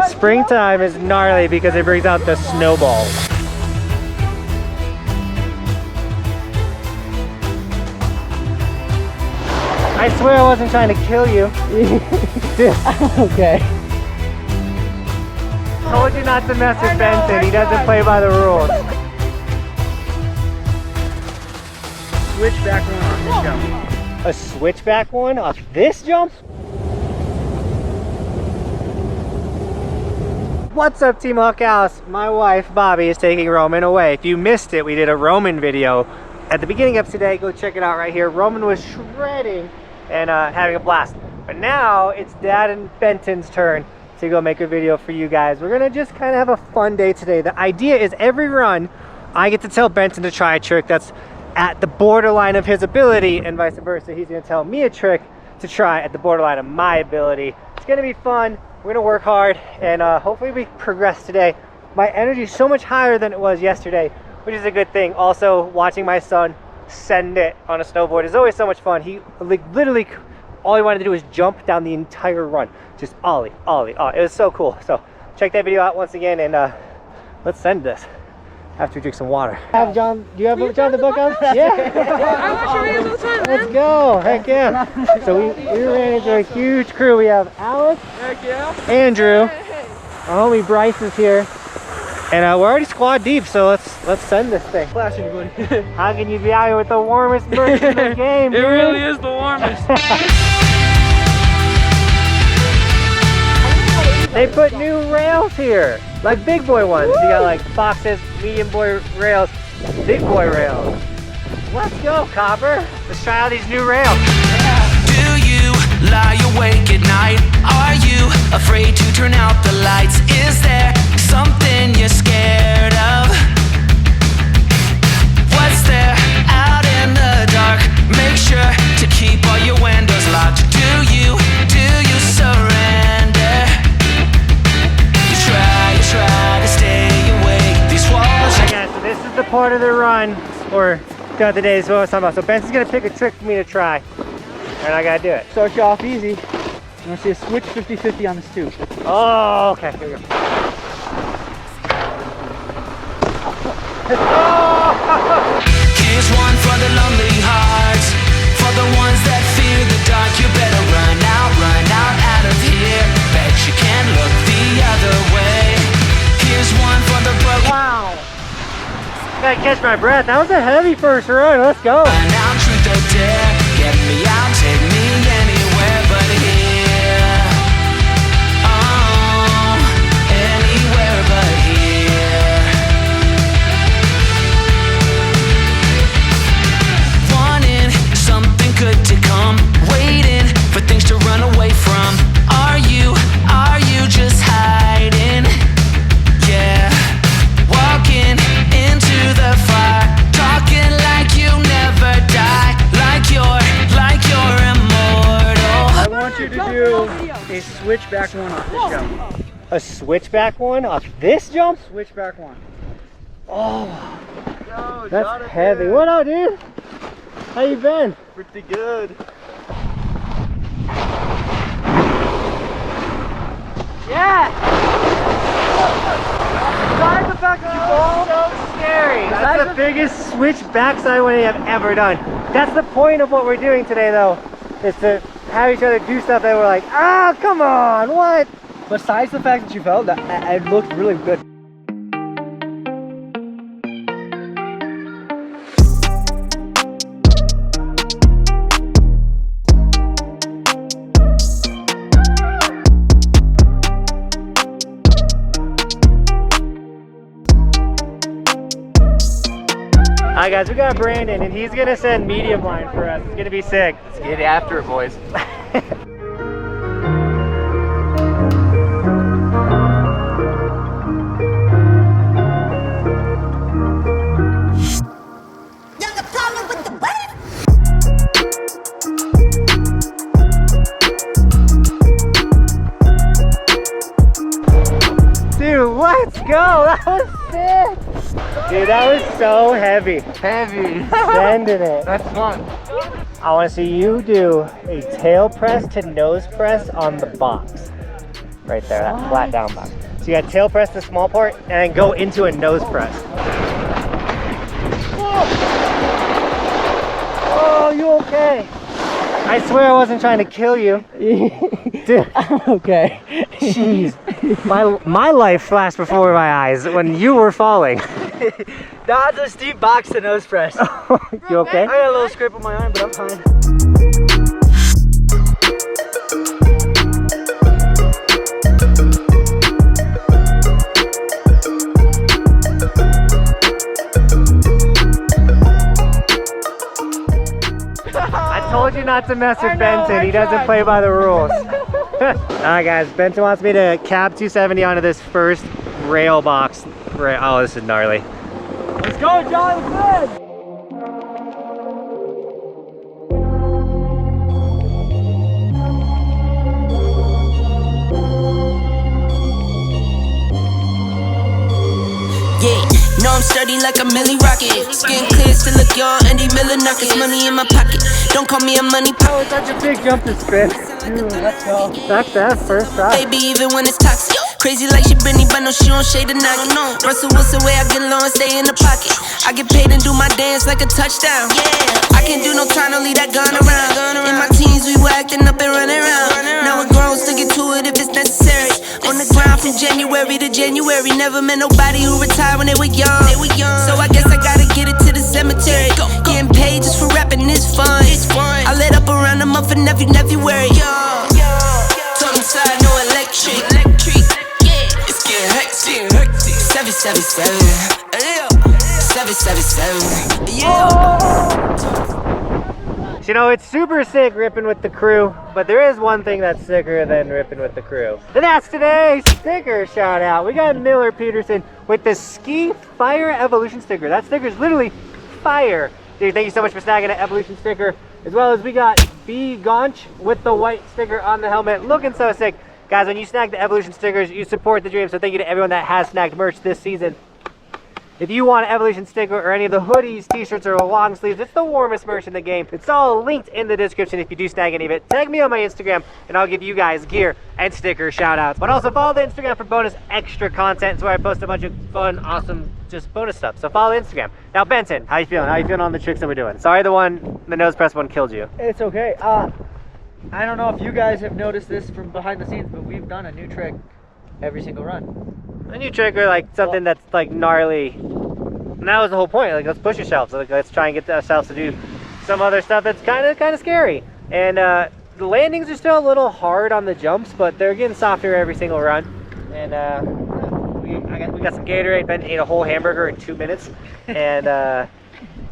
Springtime is gnarly because it brings out the snowballs. I swear I wasn't trying to kill you. Okay. Told you not to mess with Benson. He doesn't play by the rules. Switchback one on this jump. A switchback one off this jump? What's up, Team Buckhouse? My wife, Bobby, is taking Roman away. If you missed it, we did a Roman video at the beginning of today. Go check it out right here. Roman was shredding and having a blast. But now it's Dad and Benton's turn to go make a video for you guys. We're gonna just kind of have a fun day today. The idea is every run, I get to tell Benton to try a trick that's at the borderline of his ability, and vice versa. He's gonna tell me a trick to try at the borderline of my ability. It's gonna be fun. We're gonna work hard, and hopefully we progress today. My energy is so much higher than it was yesterday, which is a good thing. Also, watching my son send it on a snowboard is always so much fun. He literally, all he wanted to do was jump down the entire run. Just ollie, ollie, ollie. It was so cool. So check that video out once again, and let's send this after we drink some water. Have John, do you have Johnathan Buckhouse? Yeah. I watch your videos all the time, man. Let's go. Heck yeah. So we ran into a huge crew. We have Alex, Heck yeah. Andrew, Hey. our homie Bryce is here, and we're already squad deep. So let's send this thing. Flashing, buddy. How can you be out here with the warmest person in the game, It dude? really is the warmest. They put new rails here, like big boy ones. You got like boxes, medium boy rails, big boy rails. Let's go, Copper. Let's try out these new rails. Do you lie awake at night? Are you afraid to turn out the lights? Is there something you're scared of? What's there out in the dark? Make sure to keep all your windows locked. Do you surrender? You try to stay awake. These walls. Alright guys, so this is the part of the run, or throughout the day is what I was talking about. So Benson's gonna pick a trick for me to try, and I gotta do it. Start you off easy. You want to see a switch 50-50 on this too. Oh, okay, here we go. Here's one for the lonely hearts, for the ones that fear the dark. You better run out of here. Bet you can't look the other way. Here's one for the broken. Wow. Gotta catch my breath. That was a heavy first run. Let's go. Run out, truth or dare. Get me out, take me anywhere but here. Oh, anywhere but here. Wanting something good to come, waiting for things to run away from. Are you just hiding? Yeah, walking into the fire, talking like you never die, like you're immortal. I want you to do a switchback one off this jump. A switchback one off this jump? Switchback one. Oh, that's heavy. What up, dude? How you been? Pretty good. Yeah! Sorry the back so scary. That's the biggest switch backside one I've ever done. That's the point of what we're doing today though, is to have each other do stuff that we're like, ah, come on, what? Besides the fact that you fell, that it looked really good. Alright guys, we got Brandon and he's gonna send medium line for us. It's gonna be sick. Let's get after it, boys. Dude, let's go! That was sick! Dude, that was so heavy. Heavy. Sending it. That's fun. I want to see you do a tail press to nose press on the box. right there, that flat down box. So you got tail press the small part and then go into a nose press. Oh, you okay? I swear I wasn't trying to kill you. Dude. Okay. Jeez. My life flashed before my eyes when you were falling. That's a steep box to nose press. You okay? I got a little scrape on my arm, but I'm fine. I told you not to mess with Benton. He doesn't play by the rules. Alright guys, Benton wants me to cab 270 onto this first rail box. Oh, this is gnarly. Let's go, John. Let's go. No, I'm sturdy like a Millie Rocket. Skin clear, still look young, Andy Miller knockers. Money in my pocket. Don't call me a money Oh, it's such a big jump to spin. Dude, let's go. That's that first try. baby, even when it's toxic. Crazy like she Britney, but no, she don't shade the knock. No, Russell Wilson way I get low and stay in the pocket. I get paid and do my dance like a touchdown. Yeah, I can't do no trying to leave that gun around. In my teens, we were acting up and running around. Now we're grown, still get to it if it's necessary. On the ground from January to January. Never met nobody who retired when they were young. So I guess I gotta get it to the cemetery. Getting paid just for rapping is fun. I lit up around a month in every February. Told him side, no electric. It's getting hectic. 777. 777. You know, it's super sick ripping with the crew, but there is one thing that's sicker than ripping with the crew. And that's today's sticker shout out. We got Miller Peterson with the Ski Fire Evolution sticker. That sticker is literally fire. Dude, thank you so much for snagging an Evolution sticker. As well as we got B Gaunch with the white sticker on the helmet. Looking so sick. Guys, when you snag the Evolution stickers, you support the dream. So thank you to everyone that has snagged merch this season. If you want an Evolution sticker or any of the hoodies, t-shirts, or long sleeves, it's the warmest merch in the game. It's all linked in the description if you do snag any of it. Tag me on my Instagram and I'll give you guys gear and sticker shout outs. But also follow the Instagram for bonus extra content. It's where I post a bunch of fun, awesome, just bonus stuff. So follow Instagram. Now Benton, how you feeling? How you feeling on the tricks that we're doing? Sorry the nose press one killed you. It's okay. I don't know if you guys have noticed this from behind the scenes, but we've done a new trick every single run. A new trick or like something that's like gnarly. And that was the whole point. Like, let's push yourselves. Like, let's try and get ourselves to do some other stuff that's kind of scary. And the landings are still a little hard on the jumps, but they're getting softer every single run. And we got some Gatorade. Ben ate a whole hamburger in 2 minutes, and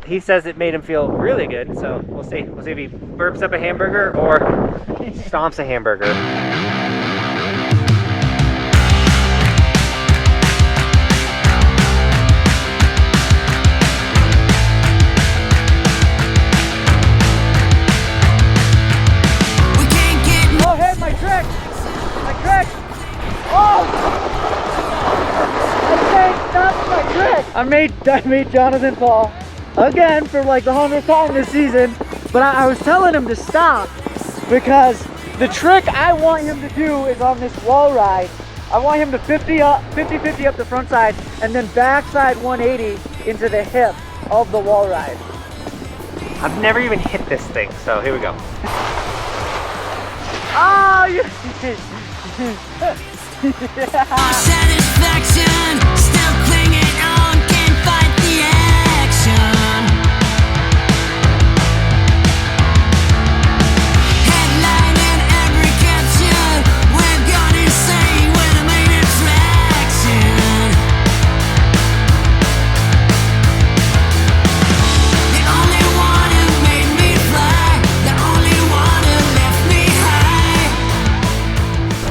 he says it made him feel really good. So we'll see. We'll see if he burps up a hamburger or stomps a hamburger. I made Johnathan fall again for like the 100th time this season, but I was telling him to stop because the trick I want him to do is on this wall ride. I want him to 50-50 up the front side and then backside 180 into the hip of the wall ride. I've never even hit this thing, so here we go. Oh, you Satisfaction, still clinging on, can't fight the action. Headline in every caption, we've gone insane with the main attraction. The only one who made me fly, the only one who left me high.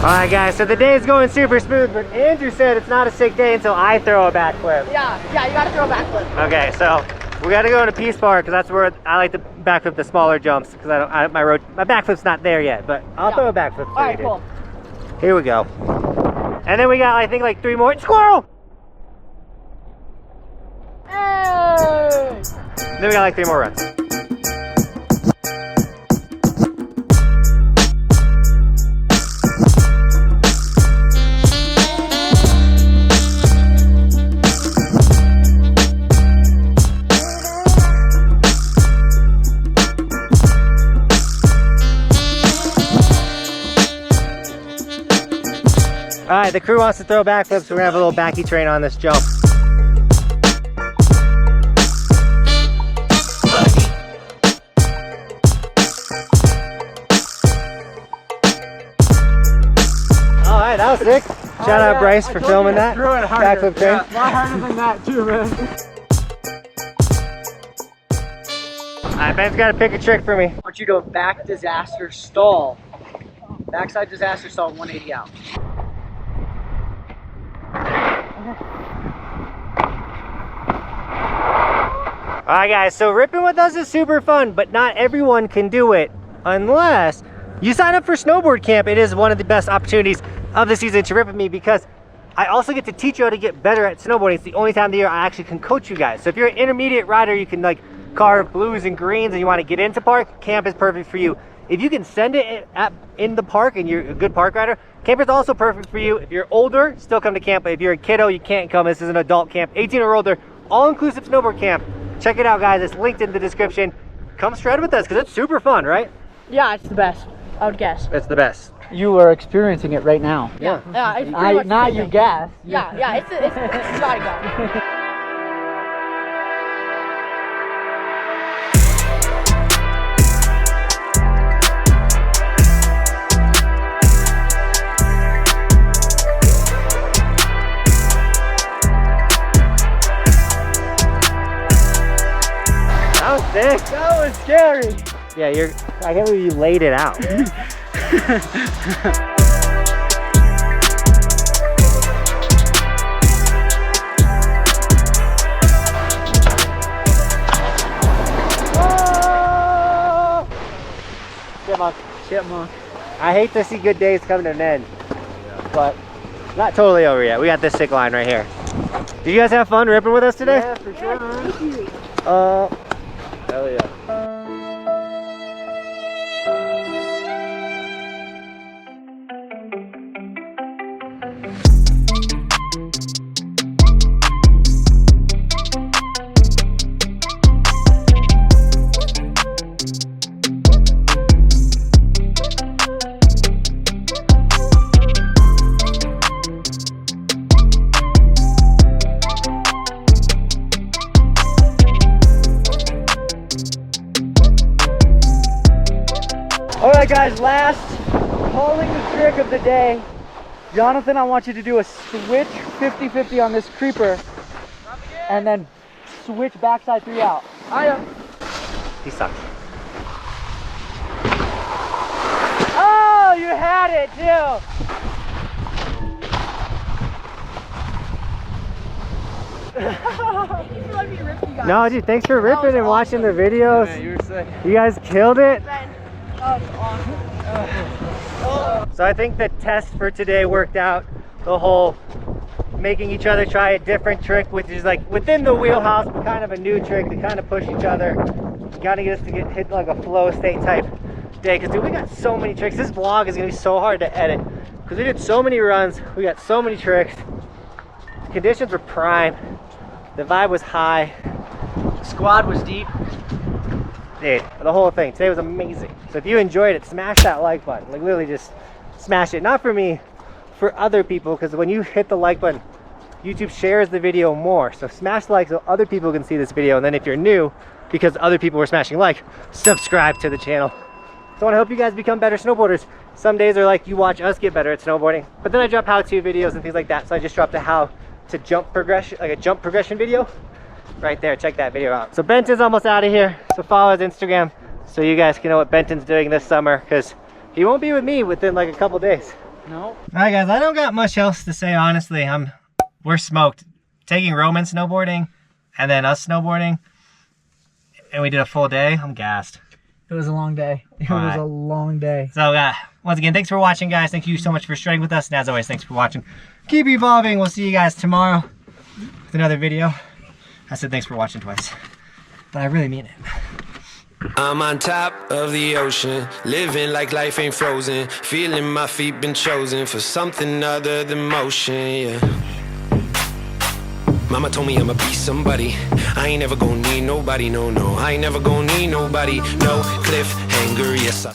Alright guys, so the day is going super smooth, but Andrew said it's not a sick day until I throw a backflip. Yeah, you gotta throw a backflip. Okay, so we gotta go to Peace Park because that's where I like to backflip the smaller jumps because my backflip's not there yet, but I'll throw a backflip for Alright, you, cool. dude. Here we go. And then we got, I think, like 3 more. Squirrel! Hey! Then we got like 3 more runs. right, the crew wants to throw backflips, so we're gonna have a little backy train on this jump. All right, that was sick. Shout out Bryce for filming that. Backflip train. A lot harder than that too, man. All right, Ben's got to pick a trick for me. I want you to back disaster stall. Backside disaster stall 180 out. All right, guys, so ripping with us is super fun, but not everyone can do it unless you sign up for Snowboard Camp. It is one of the best opportunities of the season to rip with me because I also get to teach you how to get better at snowboarding. It's the only time of the year I actually can coach you guys. So if you're an intermediate rider, you can like carve blues and greens and you want to get into park, camp is perfect for you. If you can send it in the park and you're a good park rider, camp is also perfect for you. If you're older, still come to camp, but if you're a kiddo, you can't come. This is an adult camp, 18 or older, all-inclusive snowboard camp. Check it out, guys. It's linked in the description. Come shred with us because it's super fun, right? Yeah, it's the best, I would guess. It's the best. You are experiencing it right now. Yeah. Yeah, it's pretty much Not the you same. guess. Yeah, it's gotta go. That was sick. That was scary. Yeah, I can't believe you laid it out. Chipmunk. I hate to see good days come to an end, but not totally over yet. We got this sick line right here. Did you guys have fun ripping with us today? Yeah, for sure, man. Hell yeah. All right, guys, last calling the trick of the day. Jonathan, I want you to do a switch 50-50 on this creeper and then switch backside 3 out. He sucks. Oh, you had it too. Thank you for letting me rip you guys. No, dude, thanks for ripping and watching the videos. Man, you were sick. You guys killed it. Ben, that was awesome. So I think the test for today worked out. The whole making each other try a different trick, which is like within the wheelhouse, but kind of a new trick to kind of push each other. Gotta get us to get hit like a flow state type day. Cause dude, we got so many tricks. This vlog is gonna be so hard to edit because we did so many runs. We got so many tricks. The conditions were prime. The vibe was high. Squad was deep. Dude, the whole thing today was amazing. So if you enjoyed it, smash that like button. Like literally just smash it. Not for me, for other people, because when you hit the like button, YouTube shares the video more. So smash the like so other people can see this video. And then if you're new, because other people were smashing like, subscribe to the channel. So I want to help you guys become better snowboarders. Some days are like you watch us get better at snowboarding, but then I drop how-to videos and things like that. So I just dropped a how to jump progression, like a jump progression video right there. Check that video out. So Benton's almost out of here, so follow his Instagram so you guys can know what Benton's doing this summer, because he won't be with me within like a couple days. No. All right, guys, I don't got much else to say, honestly. We're smoked. Taking Roman snowboarding and then us snowboarding, and we did a full day. I'm gassed. It was a long day. It All was right. a long day. So once again, thanks for watching, guys. Thank you so much for shredding with us, and as always, thanks for watching. Keep evolving. We'll see you guys tomorrow with another video. I said thanks for watching twice, but I really mean it. I'm on top of the ocean, living like life ain't frozen, feeling my feet been chosen for something other than motion, yeah. Mama told me I'ma be somebody, I ain't never gonna need nobody, no, I ain't never gonna need nobody, no cliffhanger, yes I